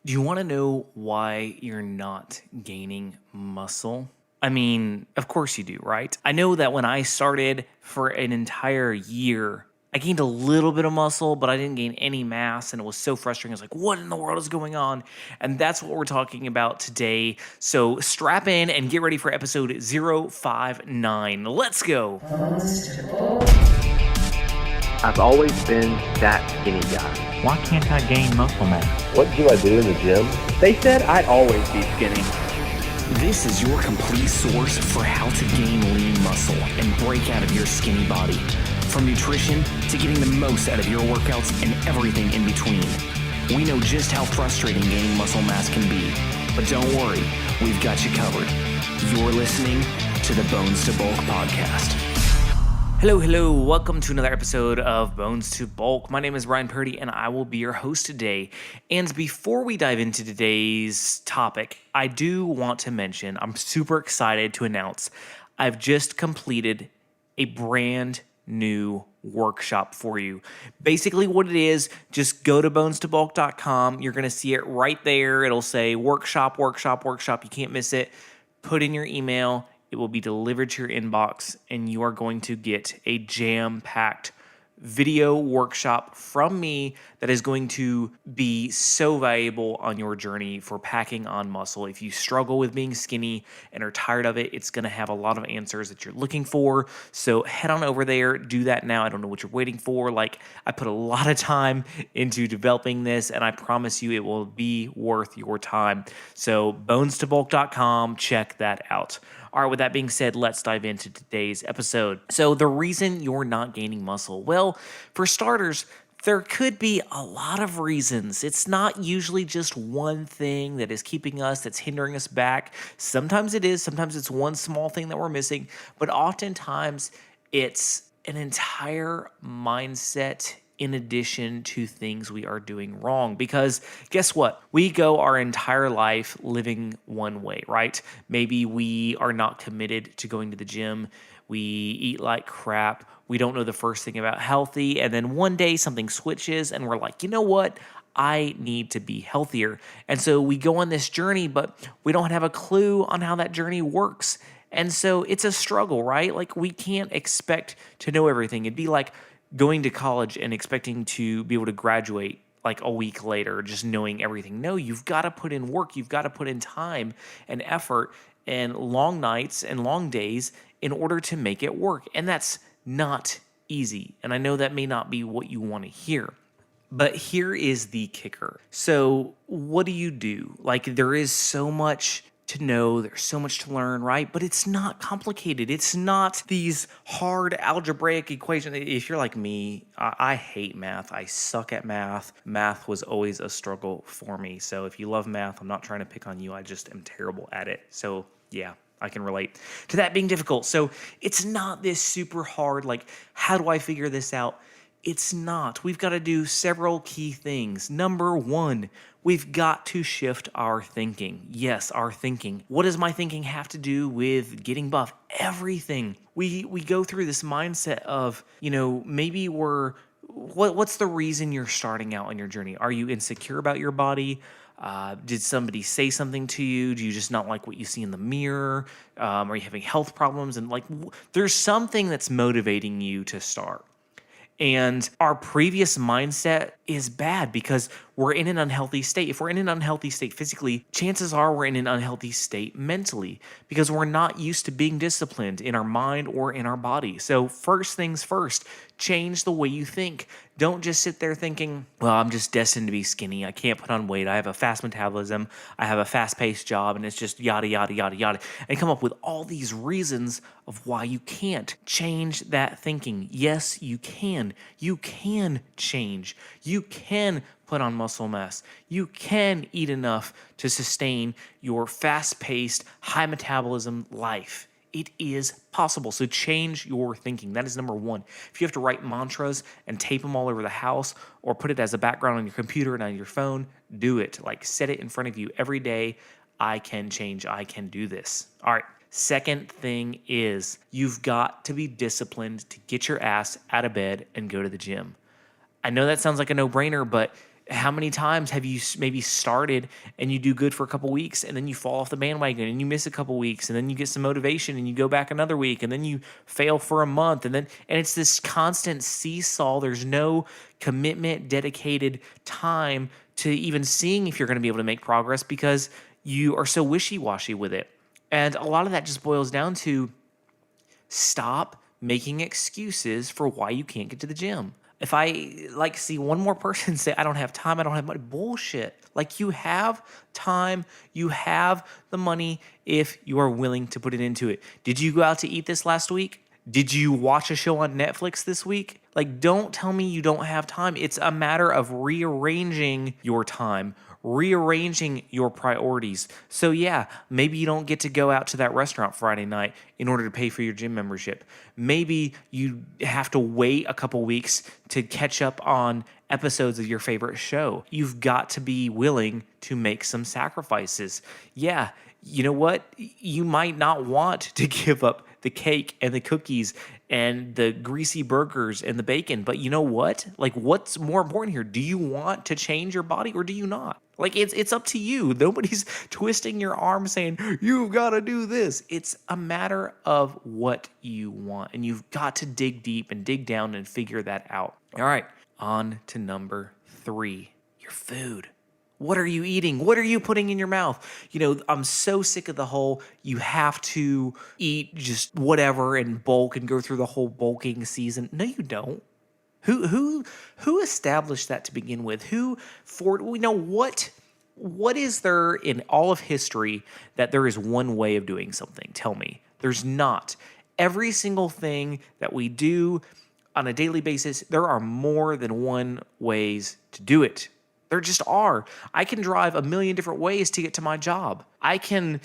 Do you want to know why you're not gaining muscle? I mean, of course you do, right? I know that when I started for an entire year, I gained a little bit of muscle, but I didn't gain any mass, and it was so frustrating. I was like, what in the world is going on? And that's what we're talking about today. So strap in and get ready for episode 059. Let's go. I've always been that skinny guy. Why can't I gain muscle mass? What do I do in the gym? They said I'd always be skinny. This is your complete source for how to gain lean muscle and break out of your skinny body. From nutrition to getting the most out of your workouts and everything in between. We know just how frustrating gaining muscle mass can be, but don't worry, we've got you covered. You're listening to the Bones to Bulk podcast. Hello, welcome to another episode of Bones to Bulk. My name is Ryan Purdy and I will be your host today. And before we dive into today's topic, I do want to mention, I'm super excited to announce, I've just completed a brand new workshop for you. Basically what it is, just go to bonestobulk.com. You're going to see it right there. It'll say workshop. You can't miss it. Put in your email. It will be delivered to your inbox, and you are going to get a jam-packed video workshop from me that is going to be so valuable on your journey for packing on muscle. If you struggle with being skinny and are tired of it, it's going to have a lot of answers that you're looking for. So head on over there, do that now. I don't know what you're waiting for. I put a lot of time into developing this, and I promise you it will be worth your time. So bonestobulk.com, check that out. All right, with that being said, let's dive into today's episode. So the reason you're not gaining muscle, well, for starters, there could be a lot of reasons. It's not usually just one thing that is keeping us, that's hindering us back. Sometimes it is, sometimes it's one small thing that we're missing, but oftentimes it's an entire mindset in addition to things we are doing wrong. Because guess what? We go our entire life living one way, right? Maybe we are not committed to going to the gym. We eat like crap. We don't know the first thing about healthy. And then one day something switches and we're like, you know what? I need to be healthier. And so we go on this journey, but we don't have a clue on how that journey works. And so it's a struggle, right? Like we can't expect to know everything. It'd be like going to college and expecting to be able to graduate like a week later, just knowing everything. No, you've got to put in work. You've got to put in time and effort and long nights and long days in order to make it work. And that's not easy. And I know that may not be what you want to hear. But here is the kicker. So what do? Like there is so much to know, there's so much to learn, right? But it's not complicated. It's not these hard algebraic equations. If you're like me, I hate math. I suck at math. Math was always a struggle for me. So if you love math, I'm not trying to pick on you. I just am terrible at it. So yeah, I can relate to that being difficult. So it's not this super hard, like, how do I figure this out? It's not. We've got to do several key things. Number one, we've got to shift our thinking. Yes, our thinking. What does my thinking have to do with getting buff? Everything. We go through this mindset of, maybe what's the reason you're starting out on your journey? Are you insecure about your body? Did somebody say something to you? Do you just not like what you see in the mirror? Are you having health problems? And there's something that's motivating you to start. And our previous mindset is bad because we're in an unhealthy state. If we're in an unhealthy state physically, chances are we're in an unhealthy state mentally because we're not used to being disciplined in our mind or in our body. So first things first, change the way you think. Don't just sit there thinking, well, I'm just destined to be skinny. I can't put on weight. I have a fast metabolism. I have a fast-paced job, and it's just yada, yada, yada, yada. And come up with all these reasons of why you can't. Change that thinking. Yes, you can. You can change. You can put on muscle mass. You can eat enough to sustain your fast-paced, high metabolism life. It is possible. So change your thinking. That is number one. If you have to write mantras and tape them all over the house or put it as a background on your computer and on your phone, do it. Set it in front of you every day. I can change. I can do this. All right. Second thing is you've got to be disciplined to get your ass out of bed and go to the gym. I know that sounds like a no-brainer, but How many times have you maybe started and you do good for a couple weeks and then you fall off the bandwagon and you miss a couple weeks and then you get some motivation and you go back another week and then you fail for a month and it's this constant seesaw. There's no commitment, dedicated time to even seeing if you're going to be able to make progress because you are so wishy-washy with it. And a lot of that just boils down to stop making excuses for why you can't get to the gym. If I see one more person say, I don't have time, I don't have money, bullshit. Like, you have time, you have the money if you are willing to put it into it. Did you go out to eat this last week? Did you watch a show on Netflix this week? Like, don't tell me you don't have time. It's a matter of rearranging your time, rearranging your priorities. So yeah, maybe you don't get to go out to that restaurant Friday night in order to pay for your gym membership. Maybe you have to wait a couple weeks to catch up on episodes of your favorite show. You've got to be willing to make some sacrifices. Yeah, you know what? You might not want to give up the cake and the cookies and the greasy burgers and the bacon, but you know what? Like, what's more important here? Do you want to change your body or do you not? Like, it's up to you. Nobody's twisting your arm saying, you've got to do this. It's a matter of what you want, and you've got to dig deep and dig down and figure that out. All right, on to number 3, your food. What are you eating? What are you putting in your mouth? You know, I'm so sick of the whole, you have to eat just whatever in bulk and go through the whole bulking season. No, you don't. Who established that to begin with? What is there in all of history that there is one way of doing something? Tell me. There's not. Every single thing that we do on a daily basis, there are more than one ways to do it. There just are. I can drive a million different ways to get to my job. I can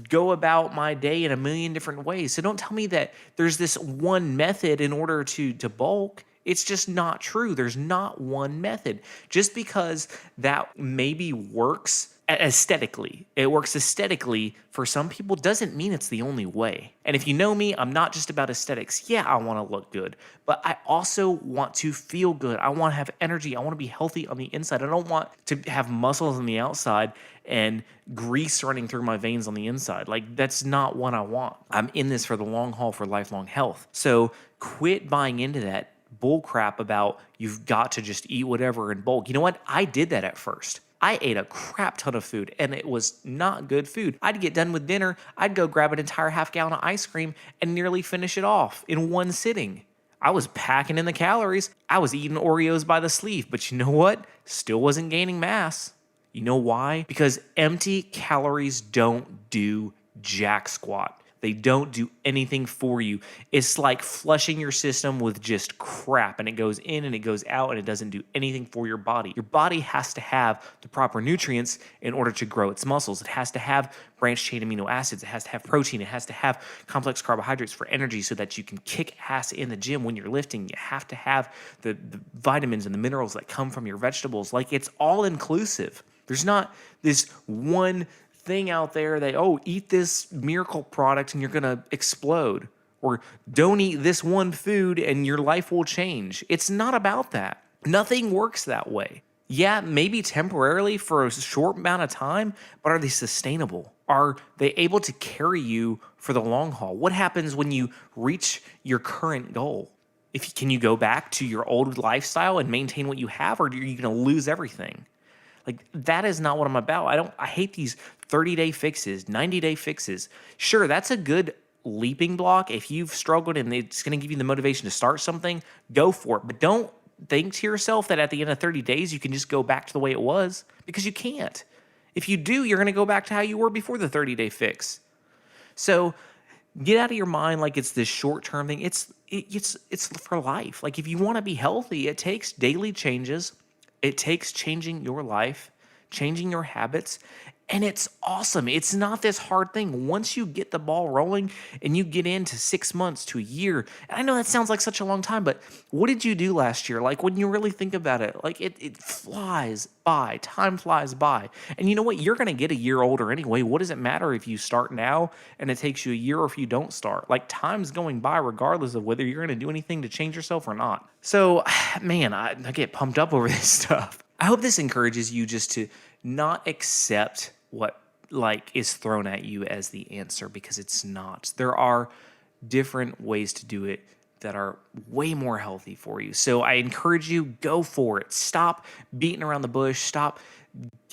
go about my day in a million different ways. So don't tell me that there's this one method in order to bulk. It's just not true. There's not one method. Just because that maybe works aesthetically, it works aesthetically for some people, doesn't mean it's the only way. And if you know me, I'm not just about aesthetics. Yeah, I want to look good, but I also want to feel good. I want to have energy. I want to be healthy on the inside. I don't want to have muscles on the outside and grease running through my veins on the inside. Like, that's not what I want. I'm in this for the long haul, for lifelong health. So quit buying into that bull crap about you've got to just eat whatever in bulk. You know what? I did that at first. I ate a crap ton of food, and it was not good food. I'd get done with dinner, I'd go grab an entire half gallon of ice cream and nearly finish it off in one sitting. I was packing in the calories. I was eating Oreos by the sleeve, but you know what? Still wasn't gaining mass. You know why? Because empty calories don't do jack squat. They don't do anything for you. It's like flushing your system with just crap, and it goes in and it goes out and it doesn't do anything for your body. Your body has to have the proper nutrients in order to grow its muscles. It has to have branched chain amino acids. It has to have protein. It has to have complex carbohydrates for energy so that you can kick ass in the gym when you're lifting. You have to have the vitamins and the minerals that come from your vegetables. Like, it's all inclusive. There's not this one thing out there that, oh, eat this miracle product and you're going to explode, or don't eat this one food and your life will change. It's not about that. Nothing works that way. Yeah, maybe temporarily for a short amount of time, but are they sustainable? Are they able to carry you for the long haul? What happens when you reach your current goal? Can you go back to your old lifestyle and maintain what you have, or are you going to lose everything? Like, that is not what I'm about. I hate these 30-day fixes, 90-day fixes. Sure, that's a good leaping block. If you've struggled and it's going to give you the motivation to start something, go for it. But don't think to yourself that at the end of 30 days, you can just go back to the way it was, because you can't. If you do, you're going to go back to how you were before the 30-day fix. So get out of your mind like it's this short-term thing. It's for life. Like, if you want to be healthy, it takes daily changes. It takes changing your life, changing your habits, and it's awesome. It's not this hard thing. Once you get the ball rolling and you get into 6 months to a year, and I know that sounds like such a long time, but what did you do last year? Like, when you really think about it, like, it flies by. Time flies by. And you know what? You're going to get a year older anyway. What does it matter if you start now and it takes you a year, or if you don't start? Like, time's going by regardless of whether you're going to do anything to change yourself or not. So, man, I get pumped up over this stuff. I hope this encourages you just to not accept what is thrown at you as the answer, because it's not. There are different ways to do it that are way more healthy for you. So I encourage you, go for it. Stop beating around the bush. Stop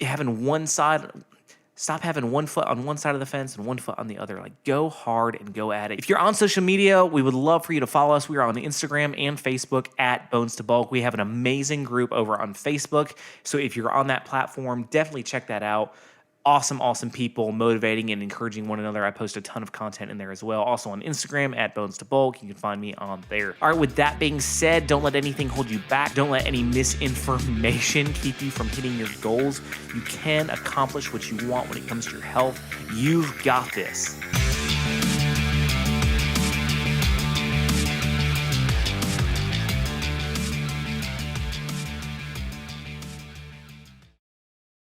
having one foot on one side of the fence and one foot on the other. Like, go hard and go at it. If you're on social media, we would love for you to follow us. We are on Instagram and Facebook at Bones to Bulk. We have an amazing group over on Facebook. So if you're on that platform, definitely check that out. Awesome people motivating and encouraging one another. I post a ton of content in there as well. Also on Instagram at Bones to Bulk. You can find me on there. All right, with that being said, don't let anything hold you back. Don't let any misinformation keep you from hitting your goals. You can accomplish what you want when it comes to your health. You've got this.